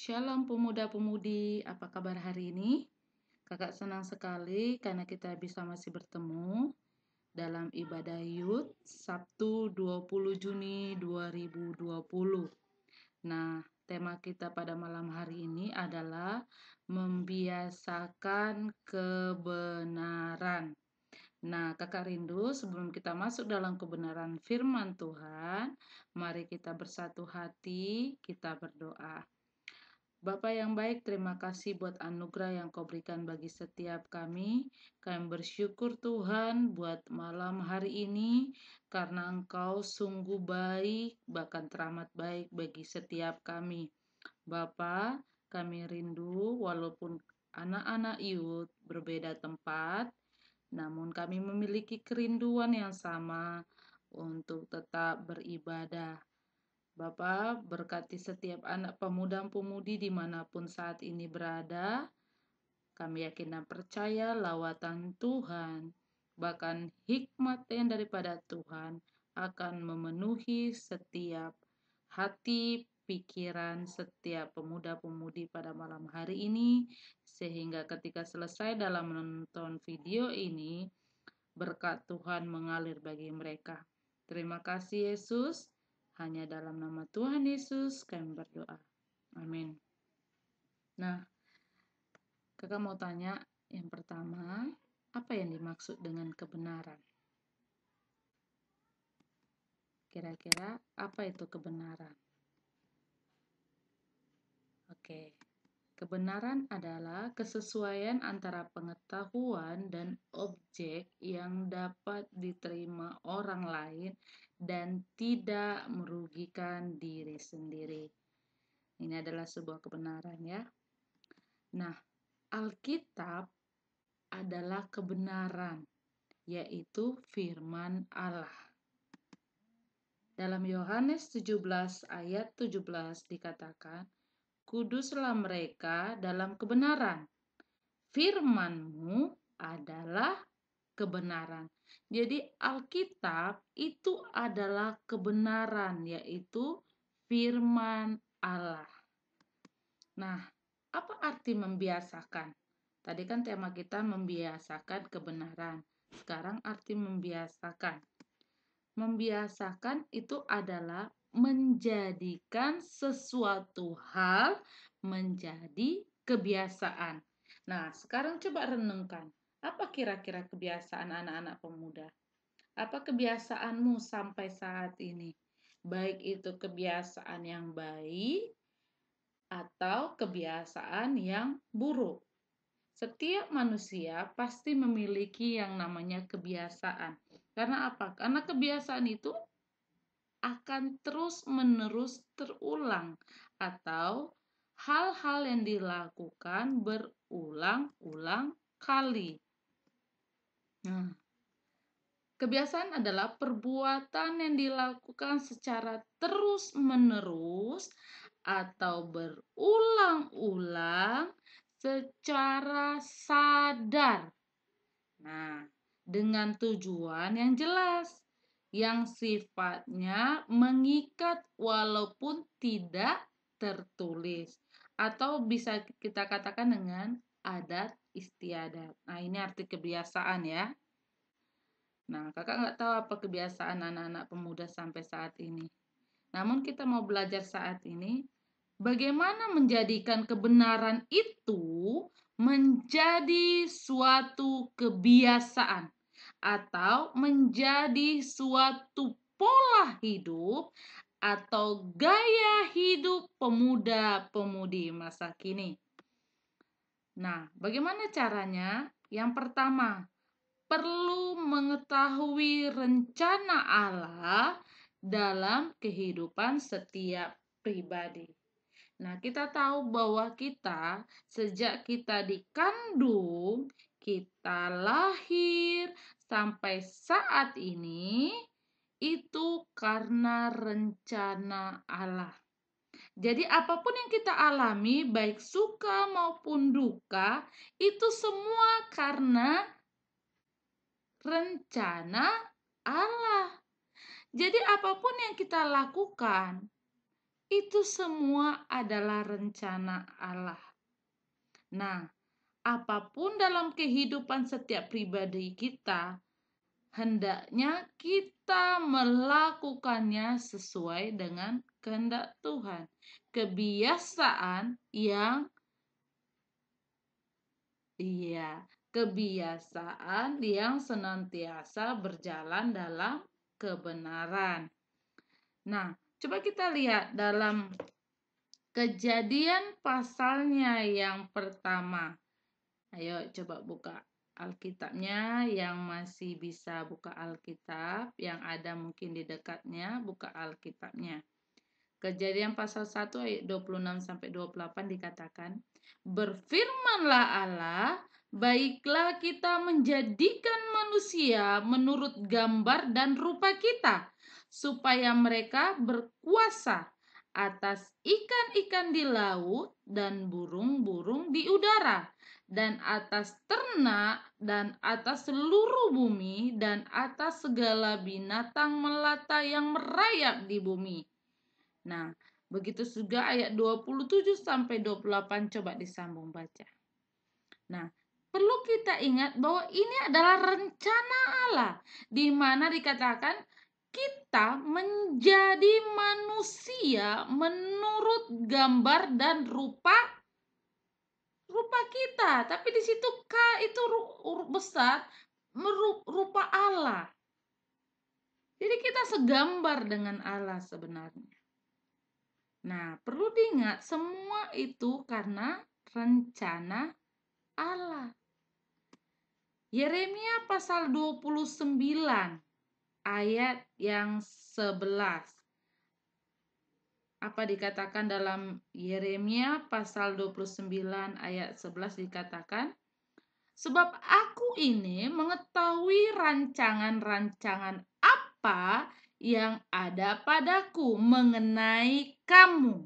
Shalom pemuda-pemudi, apa kabar hari ini? Kakak senang sekali karena kita bisa masih bertemu dalam ibadah Yud Sabtu 20 Juni 2020. Nah, tema kita pada malam hari ini adalah membiasakan kebenaran. Nah, kakak rindu sebelum kita masuk dalam kebenaran firman Tuhan, mari kita bersatu hati, kita berdoa. Bapa yang baik, terima kasih buat anugerah yang Kau berikan bagi setiap kami. Kami bersyukur Tuhan buat malam hari ini karena Engkau sungguh baik, bahkan teramat baik bagi setiap kami. Bapa, kami rindu walaupun anak-anak Yud berbeda tempat, namun kami memiliki kerinduan yang sama untuk tetap beribadah. Bapa, berkati setiap anak pemuda-pemudi dimanapun saat ini berada. Kami yakin dan percaya lawatan Tuhan, bahkan hikmat yang daripada Tuhan akan memenuhi setiap hati, pikiran setiap pemuda-pemudi pada malam hari ini, sehingga ketika selesai dalam menonton video ini, berkat Tuhan mengalir bagi mereka. Terima kasih Yesus. Hanya dalam nama Tuhan Yesus kami berdoa. Amin. Nah, kakak mau tanya yang pertama, apa yang dimaksud dengan kebenaran? Kira-kira apa itu kebenaran? Oke. Kebenaran adalah kesesuaian antara pengetahuan dan objek yang dapat diterima orang lain dan tidak merugikan diri sendiri. Ini adalah sebuah kebenaran ya. Nah, Alkitab adalah kebenaran, yaitu firman Allah. Dalam Yohanes 17 ayat 17 dikatakan, "Kuduslah mereka dalam kebenaran. Firman-Mu adalah kebenaran." Jadi Alkitab itu adalah kebenaran, yaitu firman Allah. Nah, apa arti membiasakan? Tadi kan tema kita membiasakan kebenaran. Sekarang arti membiasakan. Membiasakan itu adalah menjadikan sesuatu hal menjadi kebiasaan. Nah, sekarang coba renungkan. Apa kira-kira kebiasaan anak-anak pemuda? Apa kebiasaanmu sampai saat ini? Baik itu kebiasaan yang baik atau kebiasaan yang buruk. Setiap manusia pasti memiliki yang namanya kebiasaan. Karena apa? Karena kebiasaan itu akan terus-menerus terulang atau hal-hal yang dilakukan berulang-ulang kali. Nah, kebiasaan adalah perbuatan yang dilakukan secara terus-menerus atau berulang-ulang secara sadar. Nah, dengan tujuan yang jelas, yang sifatnya mengikat walaupun tidak tertulis, atau bisa kita katakan dengan adat istiadat. Nah, ini arti kebiasaan ya. Nah, kakak nggak tahu apa kebiasaan anak-anak pemuda sampai saat ini. Namun kita mau belajar saat ini bagaimana menjadikan kebenaran itu menjadi suatu kebiasaan atau menjadi suatu pola hidup atau gaya hidup pemuda-pemudi masa kini. Nah, bagaimana caranya? Yang pertama, perlu mengetahui rencana Allah dalam kehidupan setiap pribadi. Nah, kita tahu bahwa kita sejak kita dikandung, kita lahir sampai saat ini itu karena rencana Allah. Jadi apapun yang kita alami, baik suka maupun duka, itu semua karena rencana Allah. Jadi apapun yang kita lakukan, Itu semua adalah rencana Allah. Nah, apapun dalam kehidupan setiap pribadi kita, hendaknya kita melakukannya sesuai dengan kehendak Tuhan. Kebiasaan yang kebiasaan yang senantiasa berjalan dalam kebenaran. Nah, coba kita lihat dalam Kejadian pasalnya yang pertama. Ayo coba buka Alkitabnya, yang masih bisa buka Alkitab, yang ada mungkin di dekatnya, buka Alkitabnya. Kejadian pasal 1 ayat 26 sampai 28 dikatakan, "Berfirmanlah Allah, baiklah kita menjadikan manusia menurut gambar dan rupa kita, supaya mereka berkuasa atas ikan-ikan di laut dan burung-burung di udara, dan atas ternak, dan atas seluruh bumi, dan atas segala binatang melata yang merayap di bumi." Nah, begitu juga ayat 27 sampai 28, coba disambung baca. Nah, perlu kita ingat bahwa ini adalah rencana Allah, di mana dikatakan kita menjadi manusia menurut gambar dan rupa kita. Tapi di situ K itu huruf besar, rupa Allah. Jadi kita segambar dengan Allah sebenarnya. Nah, perlu diingat semua itu karena rencana Allah. Yeremia pasal 29 ayat yang 11. Apa dikatakan dalam Yeremia pasal 29 ayat 11 dikatakan, "Sebab aku ini mengetahui rancangan-rancangan apa yang ada padaku mengenai kamu.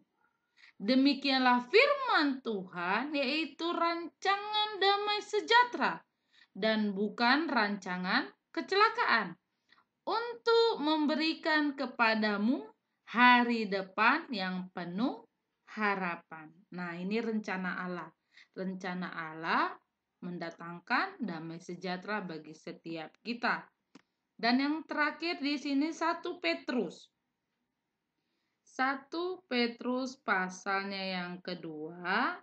Demikianlah firman Tuhan, yaitu rancangan damai sejahtera dan bukan rancangan kecelakaan, untuk memberikan kepadamu hari depan yang penuh harapan." Nah, ini rencana Allah. Rencana Allah mendatangkan damai sejahtera bagi setiap kita. Dan yang terakhir di sini 1 Petrus. 1 Petrus pasalnya yang kedua,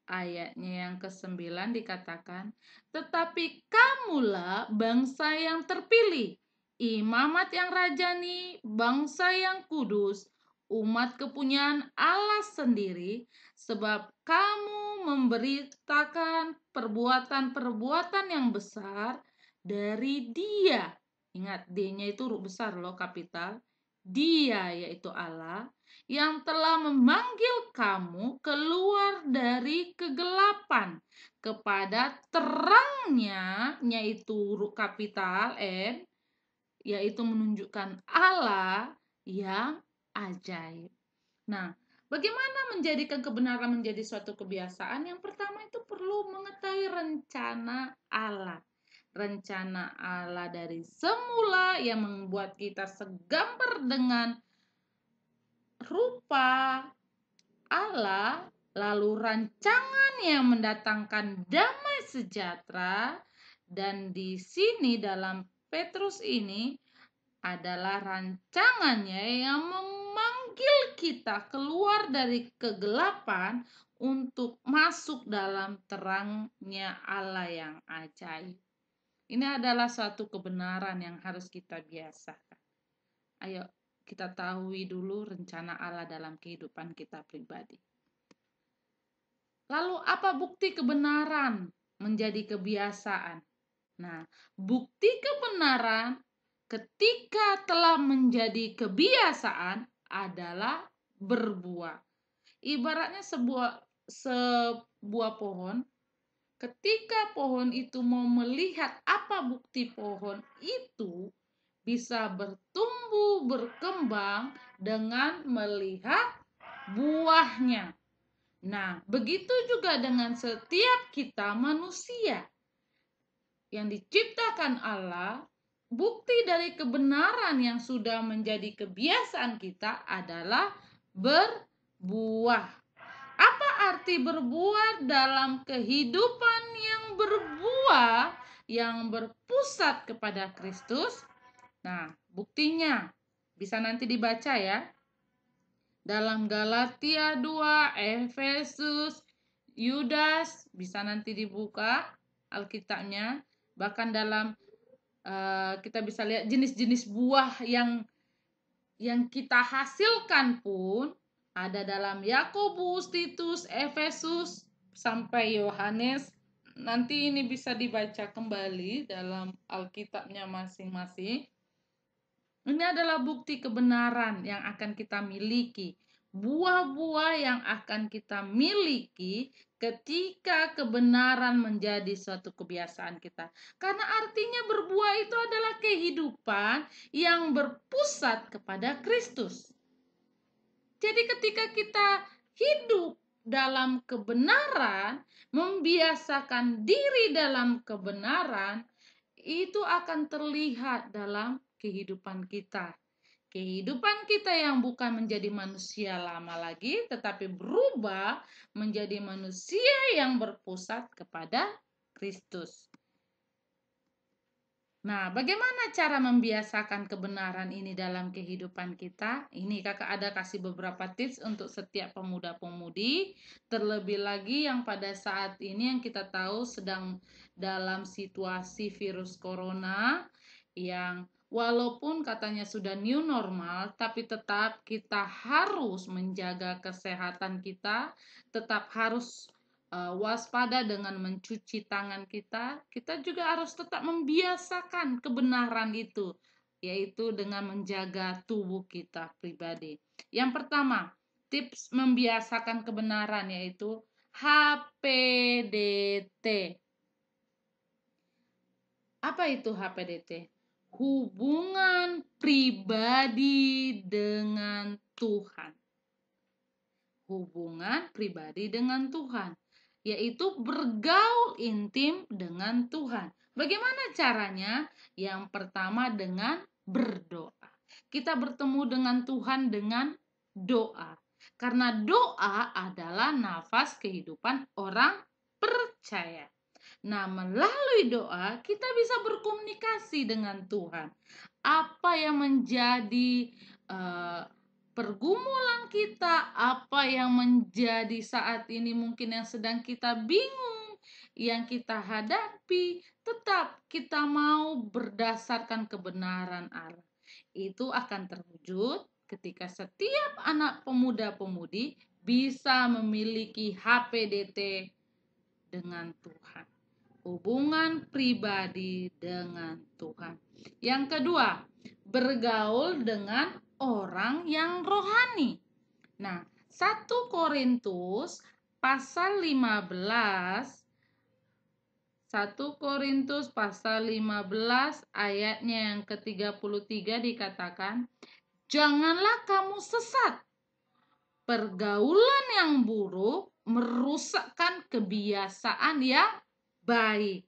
ayatnya yang ke-9 dikatakan, "Tetapi kamulah bangsa yang terpilih, imamat yang rajani, bangsa yang kudus, umat kepunyaan Allah sendiri, sebab kamu memberitakan perbuatan-perbuatan yang besar dari Dia." Ingat, D-nya itu huruf besar loh, kapital. Dia, yaitu Allah, yang telah memanggil kamu keluar dari kegelapan kepada terangnya, yaitu huruf kapital N, yaitu menunjukkan Allah yang ajaib. Nah, bagaimana menjadikan kebenaran menjadi suatu kebiasaan? Yang pertama itu perlu mengetahui rencana Allah. Rencana Allah dari semula yang membuat kita segambar dengan rupa Allah, lalu rancangan yang mendatangkan damai sejahtera, dan di sini dalam Petrus ini adalah rancangannya yang memanggil kita keluar dari kegelapan untuk masuk dalam terangnya Allah yang ajaib. Ini adalah suatu kebenaran yang harus kita biasakan. Ayo kita tahui dulu rencana Allah dalam kehidupan kita pribadi. Lalu apa bukti kebenaran menjadi kebiasaan? Nah, bukti kebenaran ketika telah menjadi kebiasaan adalah berbuah. Ibaratnya sebuah pohon, ketika pohon itu mau melihat apa bukti pohon itu, bisa bertumbuh, berkembang dengan melihat buahnya. Nah, begitu juga dengan setiap kita manusia yang diciptakan Allah. Bukti dari kebenaran yang sudah menjadi kebiasaan kita adalah berbuah. Apa arti berbuah dalam kehidupan yang berbuah, yang berpusat kepada Kristus? Nah, buktinya bisa nanti dibaca ya. Dalam Galatia 2, Efesus, Yudas, bisa nanti dibuka Alkitabnya. Bahkan dalam kita bisa lihat jenis-jenis buah yang kita hasilkan pun ada dalam Yakobus, Titus, Efesus, sampai Yohanes. Nanti ini bisa dibaca kembali dalam Alkitabnya masing-masing. Ini adalah bukti kebenaran yang akan kita miliki. Buah-buah yang akan kita miliki ketika kebenaran menjadi suatu kebiasaan kita. Karena artinya berbuah itu adalah kehidupan yang berpusat kepada Kristus. Jadi ketika kita hidup dalam kebenaran, membiasakan diri dalam kebenaran, itu akan terlihat dalam kehidupan kita. Kehidupan kita yang bukan menjadi manusia lama lagi, tetapi berubah menjadi manusia yang berpusat kepada Kristus. Nah, bagaimana cara membiasakan kebenaran ini dalam kehidupan kita? Ini kakak ada kasih beberapa tips untuk setiap pemuda-pemudi. Terlebih lagi yang pada saat ini yang kita tahu sedang dalam situasi virus corona yang walaupun katanya sudah new normal, tapi tetap kita harus menjaga kesehatan kita, tetap harus waspada dengan mencuci tangan kita. Kita juga harus tetap membiasakan kebenaran itu, yaitu dengan menjaga tubuh kita pribadi. Yang pertama, tips membiasakan kebenaran yaitu HPDT. Apa itu HPDT? Hubungan pribadi dengan Tuhan. Hubungan pribadi dengan Tuhan, yaitu bergaul intim dengan Tuhan. Bagaimana caranya? Yang pertama dengan berdoa. Kita bertemu dengan Tuhan dengan doa. Karena doa adalah nafas kehidupan orang percaya. Nah, melalui doa kita bisa berkomunikasi dengan Tuhan. Apa yang menjadi pergumulan kita, apa yang menjadi saat ini mungkin yang sedang kita bingung, yang kita hadapi, tetap kita mau berdasarkan kebenaran Allah. Itu akan terwujud ketika setiap anak pemuda-pemudi bisa memiliki HPDT dengan Tuhan. Hubungan pribadi dengan Tuhan. Yang kedua, bergaul dengan orang yang rohani. Nah, 1 Korintus pasal 15 1 Korintus pasal 15 ayatnya yang ke-33 dikatakan, "Janganlah kamu sesat. Pergaulan yang buruk merusakkan kebiasaan yang baik."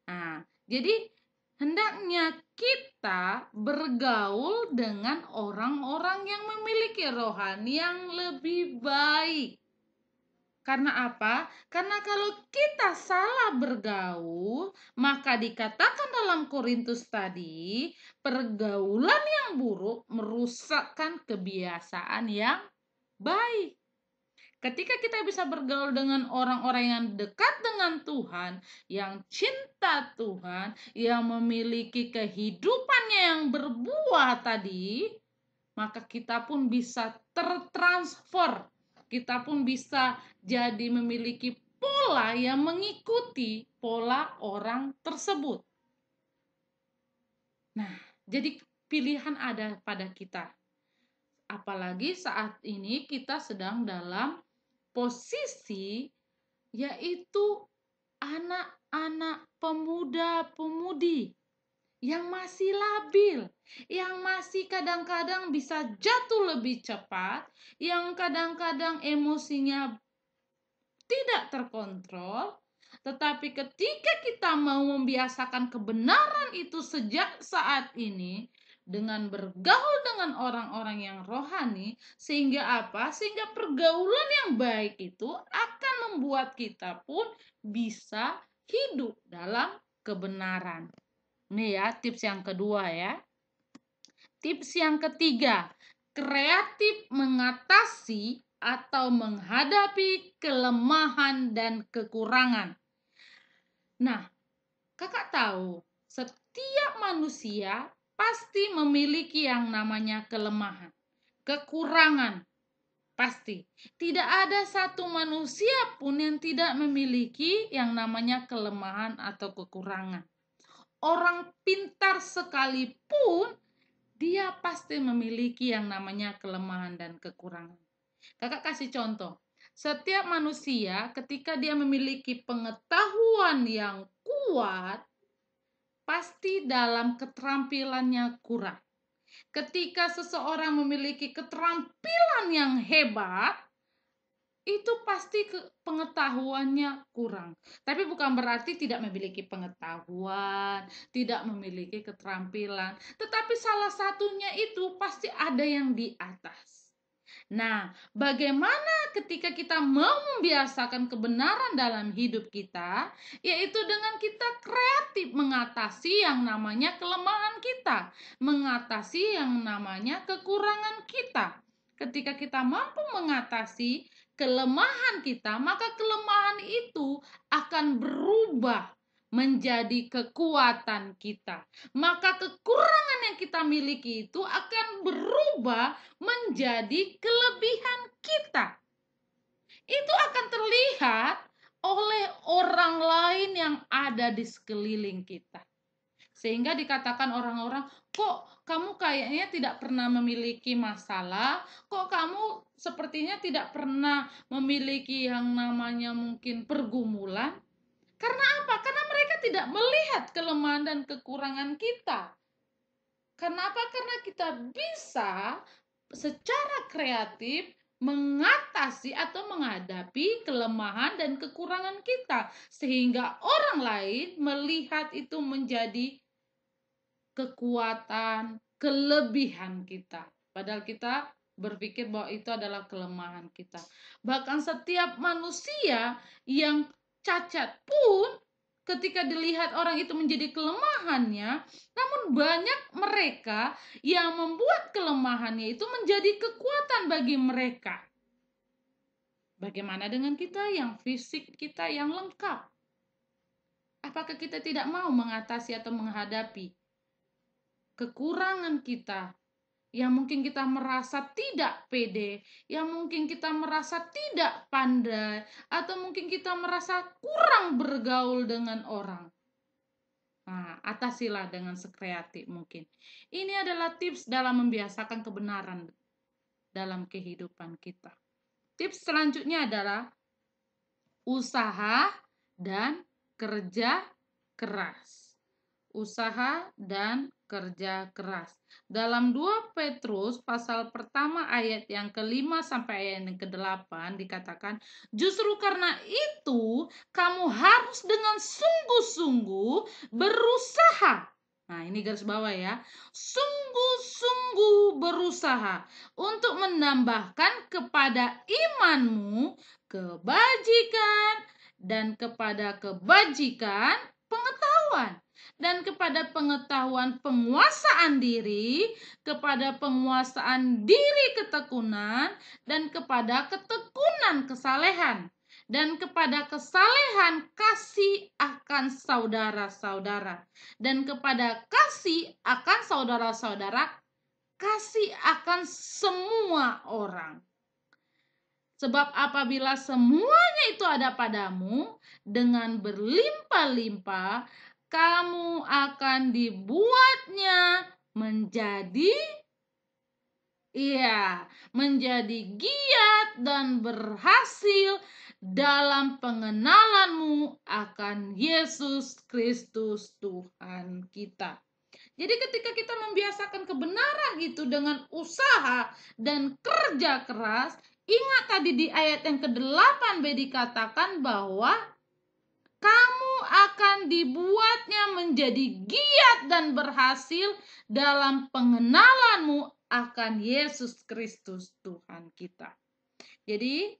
Nah, jadi hendaknya kita bergaul dengan orang-orang yang memiliki rohani yang lebih baik. Karena apa? Karena kalau kita salah bergaul, maka dikatakan dalam Korintus tadi, pergaulan yang buruk merusakkan kebiasaan yang baik. Ketika kita bisa bergaul dengan orang-orang yang dekat dengan Tuhan, yang cinta Tuhan, yang memiliki kehidupannya yang berbuah tadi, maka kita pun bisa tertransfer. Kita pun bisa jadi memiliki pola yang mengikuti pola orang tersebut. Nah, jadi pilihan ada pada kita. Apalagi saat ini kita sedang dalam posisi yaitu anak-anak pemuda-pemudi yang masih labil, yang masih kadang-kadang bisa jatuh lebih cepat, yang kadang-kadang emosinya tidak terkontrol. Tetapi ketika kita mau membiasakan kebenaran itu sejak saat ini, dengan bergaul dengan orang-orang yang rohani, sehingga apa? Sehingga pergaulan yang baik itu akan membuat kita pun bisa hidup dalam kebenaran. Ini ya tips yang kedua ya. Tips yang ketiga, kreatif mengatasi atau menghadapi kelemahan dan kekurangan. Nah, kakak tahu, setiap manusia pasti memiliki yang namanya kelemahan, kekurangan. Pasti. Tidak ada satu manusia pun yang tidak memiliki yang namanya kelemahan atau kekurangan. Orang pintar sekalipun, dia pasti memiliki yang namanya kelemahan dan kekurangan. Kakak kasih contoh. Setiap manusia ketika dia memiliki pengetahuan yang kuat, pasti dalam keterampilannya kurang. Ketika seseorang memiliki keterampilan yang hebat, itu pasti pengetahuannya kurang. Tapi bukan berarti tidak memiliki pengetahuan, tidak memiliki keterampilan. Tetapi salah satunya itu pasti ada yang di atas. Nah, bagaimana ketika kita mau membiasakan kebenaran dalam hidup kita, yaitu dengan kita kreatif mengatasi yang namanya kelemahan kita, mengatasi yang namanya kekurangan kita. Ketika kita mampu mengatasi kelemahan kita, maka kelemahan itu akan berubah menjadi kekuatan kita. Maka kekurangan yang kita miliki itu akan berubah menjadi kelebihan kita. Itu akan terlihat oleh orang lain yang ada di sekeliling kita. Sehingga dikatakan orang-orang, kok kamu kayaknya tidak pernah memiliki masalah, kok kamu sepertinya tidak pernah memiliki yang namanya mungkin pergumulan. Karena apa? Karena mereka tidak melihat kelemahan dan kekurangan kita. Karena apa? Karena kita bisa secara kreatif mengatasi atau menghadapi kelemahan dan kekurangan kita. Sehingga orang lain melihat itu menjadi kekuatan, kelebihan kita. Padahal kita berpikir bahwa itu adalah kelemahan kita. Bahkan setiap manusia yang cacat pun ketika dilihat orang itu menjadi kelemahannya, namun banyak mereka yang membuat kelemahannya itu menjadi kekuatan bagi mereka. Bagaimana dengan kita yang fisik kita yang lengkap? Apakah kita tidak mau mengatasi atau menghadapi kekurangan kita, yang mungkin kita merasa tidak pede, yang mungkin kita merasa tidak pandai, atau mungkin kita merasa kurang bergaul dengan orang? Nah, atasilah dengan sekreatif mungkin. Ini adalah tips dalam membiasakan kebenaran dalam kehidupan kita. Tips selanjutnya adalah usaha dan kerja keras. Usaha dan kerja keras. Dalam 2 Petrus pasal pertama ayat yang ke-5 sampai ayat yang ke-8 dikatakan, justru karena itu kamu harus dengan sungguh-sungguh berusaha. Nah, ini garis bawah ya. Sungguh-sungguh berusaha untuk menambahkan kepada imanmu kebajikan, dan kepada kebajikan pengetahuan, dan kepada pengetahuan penguasaan diri, kepada penguasaan diri ketekunan, dan kepada ketekunan kesalehan, dan kepada kesalehan kasih akan saudara-saudara, dan kepada kasih akan saudara-saudara kasih akan semua orang. Sebab apabila semuanya itu ada padamu, dengan berlimpah-limpah, kamu akan dibuatnya menjadi giat dan berhasil dalam pengenalanmu akan Yesus Kristus Tuhan kita. Jadi ketika kita membiasakan kebenaran itu dengan usaha dan kerja keras, ingat tadi di ayat yang ke-8b dikatakan bahwa kamu akan akan dibuatnya menjadi giat dan berhasil dalam pengenalanmu akan Yesus Kristus Tuhan kita. Jadi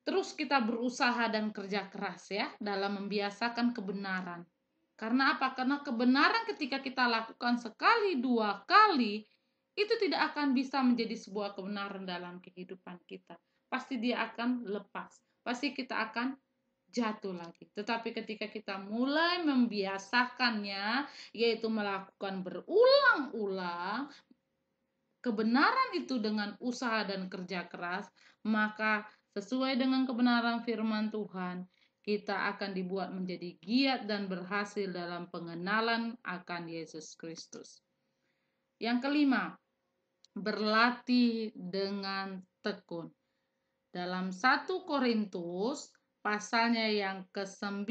terus kita berusaha dan kerja keras ya dalam membiasakan kebenaran. Karena apa? Karena kebenaran ketika kita lakukan sekali, dua kali, itu tidak akan bisa menjadi sebuah kebenaran dalam kehidupan kita. Pasti dia akan lepas. Pasti kita akan jatuh lagi. Tetapi ketika kita mulai membiasakannya, yaitu melakukan berulang-ulang, kebenaran itu dengan usaha dan kerja keras, maka sesuai dengan kebenaran firman Tuhan, kita akan dibuat menjadi giat dan berhasil dalam pengenalan akan Yesus Kristus. Yang kelima, berlatih dengan tekun. Dalam 1 Korintus pasalnya yang ke-9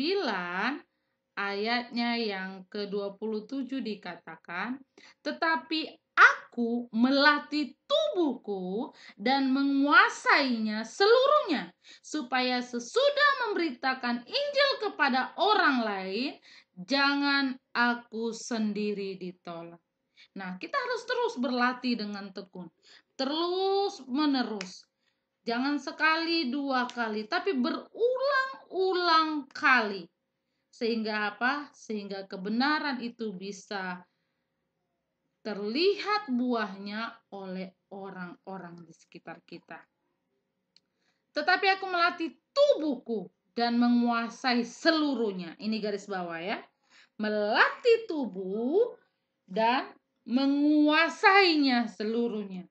ayatnya yang ke-27 dikatakan, tetapi aku melatih tubuhku dan menguasainya seluruhnya, supaya sesudah memberitakan Injil kepada orang lain, jangan aku sendiri ditolak. Nah, kita harus terus berlatih dengan tekun, terus menerus. Jangan sekali, dua kali, tapi berulang-ulang kali. Sehingga apa? Sehingga kebenaran itu bisa terlihat buahnya oleh orang-orang di sekitar kita. Tetapi aku melatih tubuhku dan menguasai seluruhnya. Ini garis bawah ya. Melatih tubuh dan menguasainya seluruhnya.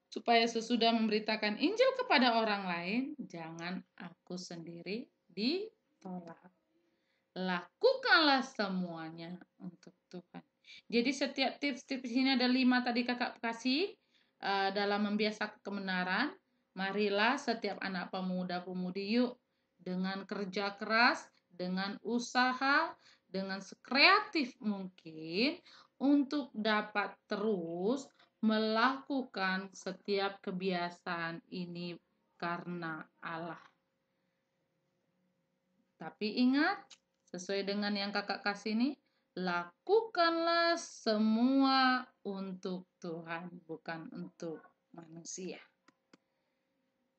Supaya sesudah memberitakan Injil kepada orang lain, jangan aku sendiri ditolak. Lakukanlah semuanya untuk Tuhan. Jadi setiap tips-tips ini ada 5 tadi kakak kasih dalam membiasakan kebenaran. Marilah setiap anak pemuda-pemudi yuk dengan kerja keras, dengan usaha, dengan sekreatif mungkin untuk dapat terus melakukan setiap kebiasaan ini karena Allah. Tapi ingat, sesuai dengan yang kakak kasih ini, lakukanlah semua untuk Tuhan, bukan untuk manusia.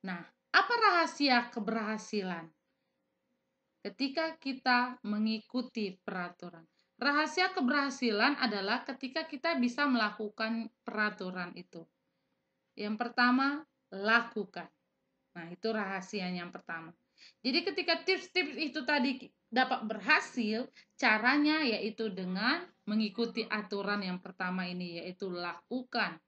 Nah, apa rahasia keberhasilan? Ketika kita mengikuti peraturan. Rahasia keberhasilan adalah ketika kita bisa melakukan peraturan itu. Yang pertama, lakukan. Nah, itu rahasia yang pertama. Jadi ketika tips-tips itu tadi dapat berhasil, caranya yaitu dengan mengikuti aturan yang pertama ini, yaitu lakukan.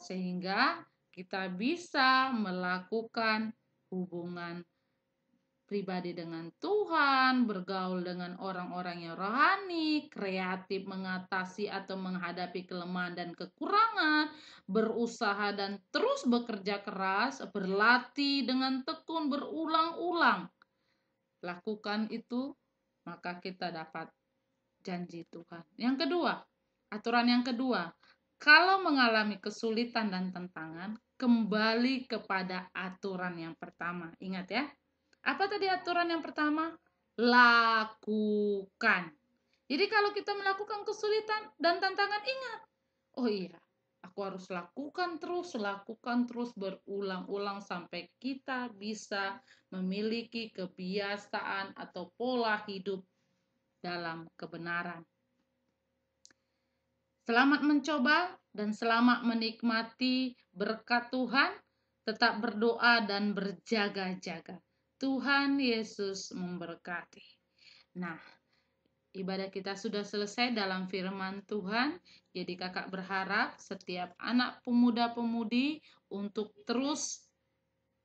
Sehingga kita bisa melakukan hubungan pribadi dengan Tuhan, bergaul dengan orang-orang yang rohani, kreatif mengatasi atau menghadapi kelemahan dan kekurangan, berusaha dan terus bekerja keras, berlatih dengan tekun berulang-ulang. Lakukan itu, maka kita dapat janji Tuhan. Yang kedua, aturan yang kedua, kalau mengalami kesulitan dan tantangan, kembali kepada aturan yang pertama. Ingat ya. Apa tadi aturan yang pertama? Lakukan. Jadi kalau kita melakukan kesulitan dan tantangan, ingat. Oh iya, aku harus lakukan terus berulang-ulang sampai kita bisa memiliki kebiasaan atau pola hidup dalam kebenaran. Selamat mencoba dan selamat menikmati berkat Tuhan. Tetap berdoa dan berjaga-jaga. Tuhan Yesus memberkati. Nah, ibadah kita sudah selesai dalam firman Tuhan. Jadi kakak berharap setiap anak pemuda-pemudi untuk terus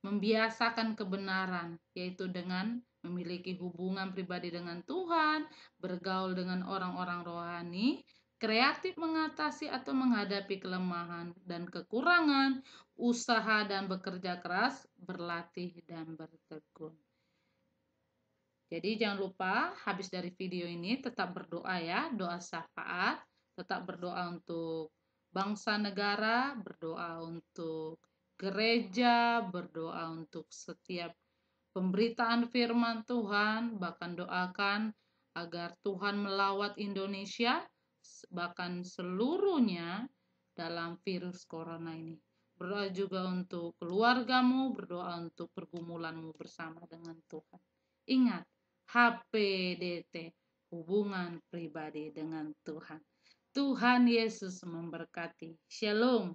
membiasakan kebenaran, yaitu dengan memiliki hubungan pribadi dengan Tuhan, bergaul dengan orang-orang rohani, kreatif mengatasi atau menghadapi kelemahan dan kekurangan, usaha dan bekerja keras, berlatih dan bertekun. Jadi jangan lupa habis dari video ini tetap berdoa ya, doa syafaat, tetap berdoa untuk bangsa negara, berdoa untuk gereja, berdoa untuk setiap pemberitaan firman Tuhan, bahkan doakan agar Tuhan melawat Indonesia, bahkan seluruhnya dalam virus corona ini. Berdoa juga untuk keluargamu, berdoa untuk pergumulanmu bersama dengan Tuhan. Ingat, HPDT, hubungan pribadi dengan Tuhan. Tuhan Yesus memberkati. Shalom.